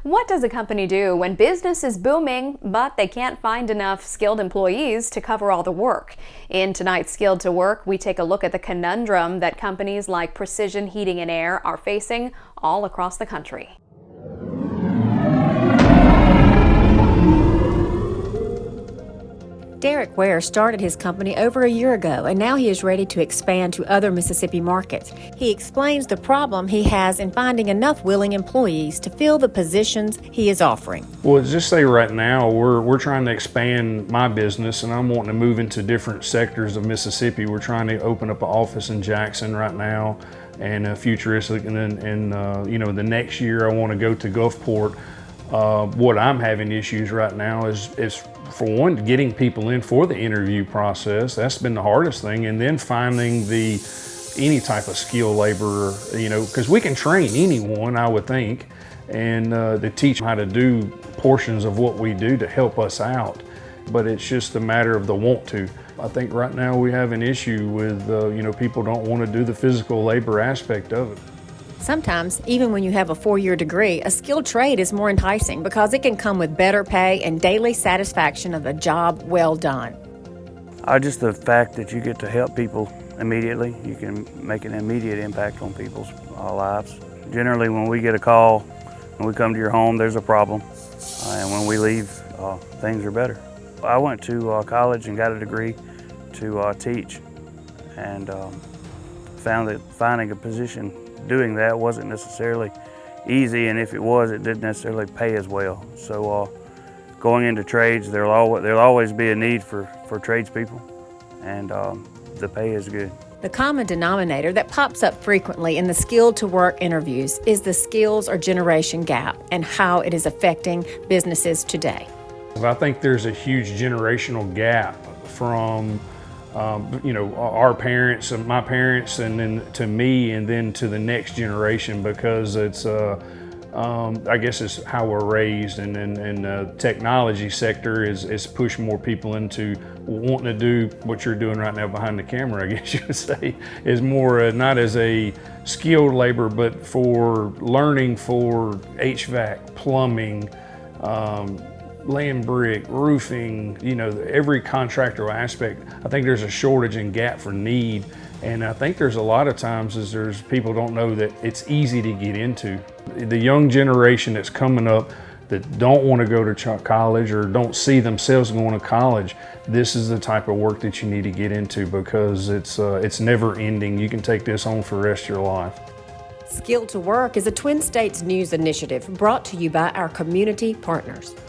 What does a company do when business is booming, but they can't find enough skilled employees to cover all the work? In tonight's Skilled to Work, we take a look at the conundrum that companies like Precision Heating and Air are facing all across the country. Derek Ware started his company over a year ago, and now he is ready to expand to other Mississippi markets. He explains the problem he has in finding enough willing employees to fill the positions he is offering. Well, just say right now, we're trying to expand my business, and I'm wanting to move into different sectors of Mississippi. We're trying to open up an office in Jackson right now, and futuristic, and then the next year I want to go to Gulfport. What I'm having issues right now is for one, getting people in for the interview process. That's been the hardest thing, and then finding any type of skilled laborer, because we can train anyone, I would think, and to teach them how to do portions of what we do to help us out. But it's just a matter of the want to. I think right now we have an issue with, people don't want to do the physical labor aspect of it. Sometimes, even when you have a 4-year degree, a skilled trade is more enticing because it can come with better pay and daily satisfaction of a job well done. Just the fact that you get to help people immediately, you can make an immediate impact on people's lives. Generally, when we get a call, when we come to your home, there's a problem, and when we leave, things are better. I went to college and got a degree to teach, and found that finding a position doing that wasn't necessarily easy, and if it was, it didn't necessarily pay as well. So going into trades, there'll always be a need for tradespeople, and the pay is good. The common denominator that pops up frequently in the Skilled to Work interviews is the skills or generation gap and how it is affecting businesses today. I think there's a huge generational gap from our parents and my parents, and then to me, and then to the next generation, because it's, I guess it's how we're raised, and the technology sector is pushed more people into wanting to do what you're doing right now behind the camera, I guess you would say, is more not as a skilled labor, but for learning for HVAC, plumbing, land brick, roofing, every contractor aspect. I think there's a shortage and gap for need, and I think there's a lot of times there's people don't know that it's easy to get into. The young generation that's coming up that don't want to go to college or don't see themselves going to college, this is the type of work that you need to get into, because it's never ending. You can take this on for the rest of your life. Skilled to Work is a Twin States news initiative brought to you by our community partners.